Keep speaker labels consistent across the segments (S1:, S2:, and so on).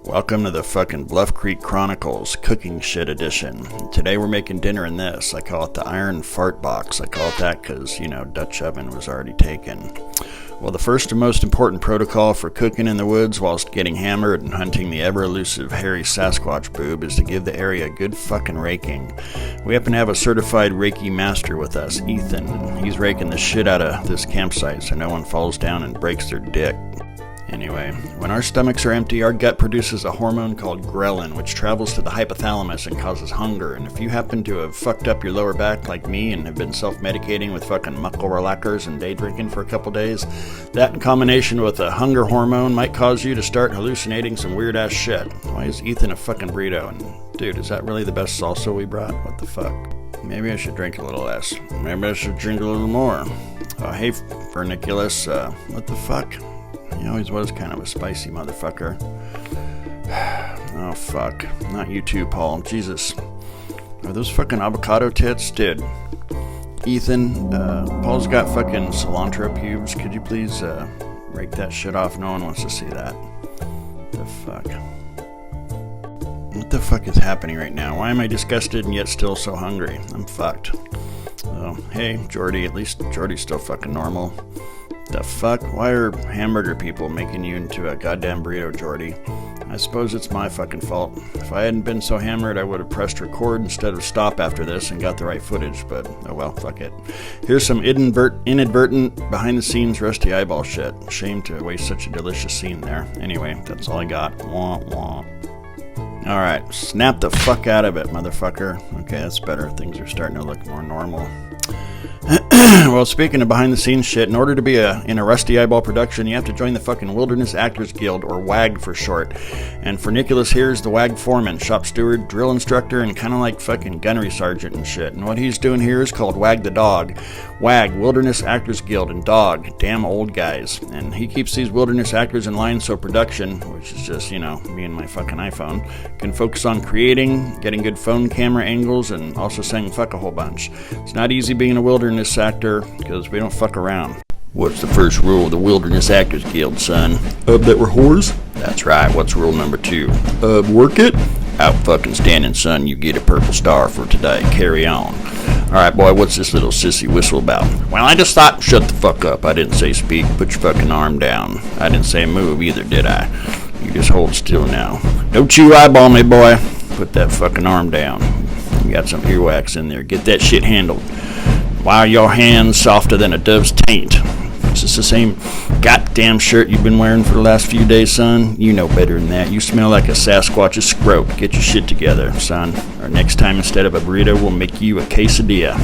S1: Welcome to the fucking Bluff Creek Chronicles Cooking Shit Edition. Today we're making dinner in this. I call it the Iron Fart Box. I call it that because, Dutch oven was already taken. Well, the first and most important protocol for cooking in the woods whilst getting hammered and hunting the ever-elusive hairy Sasquatch boob is to give the area a good fucking raking. We happen to have a certified Reiki master with us, Ethan, and he's raking the shit out of this campsite so no one falls down and breaks their dick. Anyway, when our stomachs are empty, our gut produces a hormone called ghrelin, which travels to the hypothalamus and causes hunger. And if you happen to have fucked up your lower back like me and have been self-medicating with fucking muckle relaxers and day drinking for a couple days, that in combination with a hunger hormone might cause you to start hallucinating some weird-ass shit. Why is Ethan a fucking burrito? And dude, is that really the best salsa we brought? What the fuck? Maybe I should drink a little less. Maybe I should drink a little more. Hey, Verniculus, what the fuck? He always was kind of a spicy motherfucker. Oh, fuck. Not you too, Paul. Jesus. Are those fucking avocado tits? Dude. Ethan, Paul's got fucking cilantro pubes. Could you please rake that shit off? No one wants to see that. The fuck? What the fuck is happening right now? Why am I disgusted and yet still so hungry? I'm fucked. Oh, hey, Jordy. At least Jordy's still fucking normal. The fuck? Why are hamburger people making you into a goddamn burrito, Jordy? I suppose it's my fucking fault. If I hadn't been so hammered, I would have pressed record instead of stop after this and got the right footage, but oh well, fuck it. Here's some inadvertent, behind-the-scenes rusty eyeball shit. Shame to waste such a delicious scene there. Anyway, that's all I got. Wah, wah. Alright, snap the fuck out of it, motherfucker. Okay, that's better. Things are starting to look more normal. Well, speaking of behind-the-scenes shit, in order to be in a Rusty Eyeball production, you have to join the fucking Wilderness Actors Guild, or WAG for short. And for Nicholas here is the WAG foreman, shop steward, drill instructor, and kind of like fucking gunnery sergeant and shit. And what he's doing here is called WAG the Dog. WAG, Wilderness Actors Guild, and Dog, damn old guys. And he keeps these wilderness actors in line so production, which is just, me and my fucking iPhone, can focus on creating, getting good phone camera angles, and also saying fuck a whole bunch. It's not easy being a wilderness actor, because we don't fuck around. What's the first rule of the Wilderness Actors Guild, son? That we're whores? That's right. What's rule number 2? Work it? Out fucking standing, son. You get a purple star for today. Carry on. Alright, boy, what's this little sissy whistle about? Well, I just thought, shut the fuck up. I didn't say speak. Put your fucking arm down. I didn't say move either, did I? You just hold still now. Don't you eyeball me, boy. Put that fucking arm down. You got some earwax in there. Get that shit handled. Why are your hands softer than a dove's taint? Is this the same goddamn shirt you've been wearing for the last few days, son? You know better than that. You smell like a Sasquatch's scrope. Get your shit together, son. Or next time, instead of a burrito, we'll make you a quesadilla.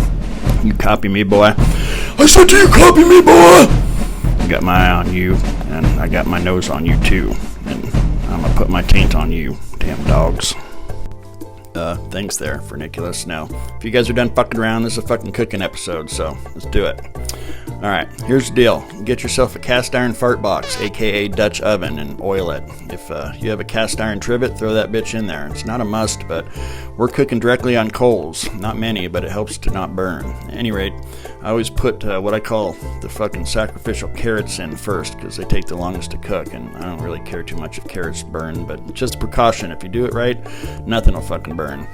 S1: You copy me, boy? I said you copy me, boy! I got my eye on you, and I got my nose on you, too. And I'm gonna put my taint on you, damn dogs. Thanks there for Nicholas. Now, if you guys are done fucking around, this is a fucking cooking episode, so let's do it. Alright, here's the deal. Get yourself a cast iron fart box, aka Dutch oven, and oil it. If you have a cast iron trivet, throw that bitch in there. It's not a must, but we're cooking directly on coals. Not many, but it helps to not burn. At any rate, I always put what I call the fucking sacrificial carrots in first, because they take the longest to cook, and I don't really care too much if carrots burn, but just a precaution. If you do it right, nothing will fucking burn.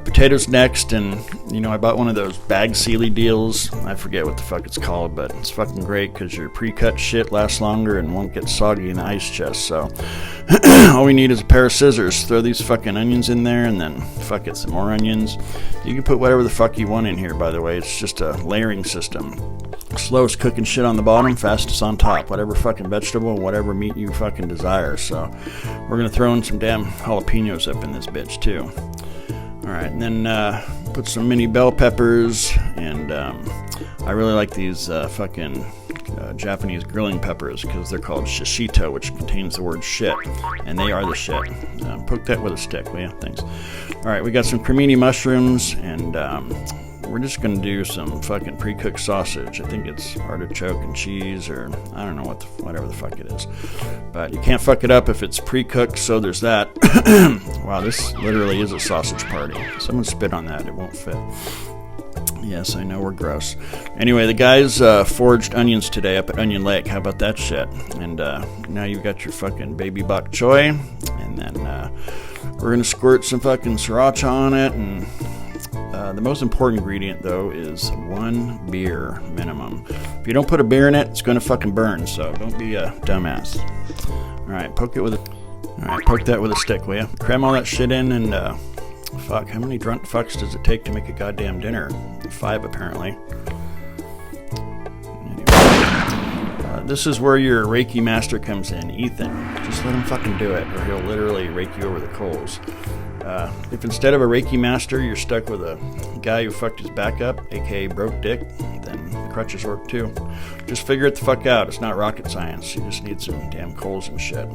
S1: Potatoes next, and I bought one of those bag sealy deals. I forget what the fuck it's called, but it's fucking great because your pre-cut shit lasts longer and won't get soggy in the ice chest. So all we need is a pair of scissors. Throw these fucking onions in there, and then fuck it, some more onions. You can put whatever the fuck you want in here, by the way. It's just a layering system. Slowest cooking shit on the bottom, fastest on top. Whatever fucking vegetable, whatever meat you fucking desire. So we're gonna throw in some damn jalapenos up in this bitch too. Alright, and then put some mini bell peppers, and I really like these fucking Japanese grilling peppers because they're called shishito, which contains the word shit, and they are the shit. Poke that with a stick, will ya? Thanks. Alright, we got some cremini mushrooms, and we're just going to do some fucking pre-cooked sausage. I think it's artichoke and cheese, or I don't know whatever the fuck it is. But you can't fuck it up if it's pre-cooked, so there's that. Wow, this literally is a sausage party. Someone spit on that, it won't fit. Yes, I know we're gross. Anyway, the guys foraged onions today up at Onion Lake. How about that shit? And now you've got your fucking baby bok choy, and then We're going to squirt some fucking sriracha on it, and the most important ingredient, though, is 1 beer minimum. If you don't put a beer in it, it's going to fucking burn, so don't be a dumbass. Alright, poke that with a stick, will ya? Cram all that shit in, and fuck, how many drunk fucks does it take to make a goddamn dinner? 5, apparently. This is where your Reiki master comes in, Ethan. Just let him fucking do it, or he'll literally rake you over the coals. If instead of a Reiki master, you're stuck with a guy who fucked his back up, aka broke dick, then crutches work too. Just figure it the fuck out. It's not rocket science. You just need some damn coals and shit.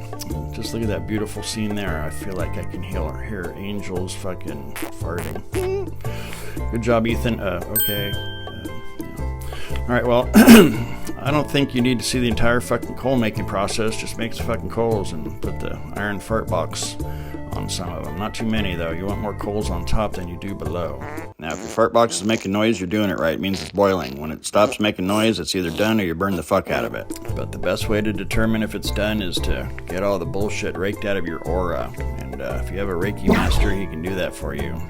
S1: Just look at that beautiful scene there. I feel like I can hear angels fucking farting. Good job, Ethan. Okay. Yeah. Alright, well, I don't think you need to see the entire fucking coal making process. Just make some fucking coals and put the iron fart box on some of them. Not too many, though. You want more coals on top than you do below. Now, if your fart box is making noise, you're doing it right. It means it's boiling. When it stops making noise, it's either done or you burn the fuck out of it. But the best way to determine if it's done is to get all the bullshit raked out of your aura. And if you have a Reiki master, he can do that for you.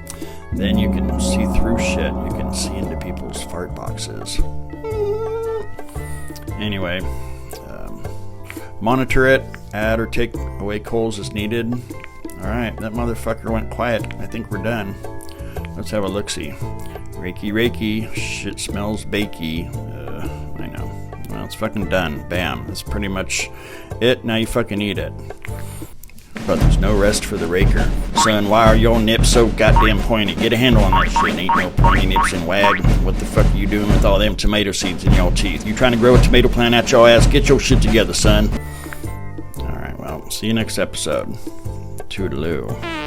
S1: Then you can see through shit. You can see into people's fart boxes. Anyway, monitor it, add or take away coals as needed. Alright, that motherfucker went quiet. I think we're done. Let's have a look-see. Reiki, shit smells bakey. I know. Well, it's fucking done. Bam. That's pretty much it. Now you fucking eat it. But there's no rest for the raker. Son, why are your nips so goddamn pointy? Get a handle on that shit. Ain't no pointy nips and wag. What the fuck are you doing with all them tomato seeds in your teeth? You trying to grow a tomato plant out your ass? Get your shit together, son. Alright, well, see you next episode. Toodaloo.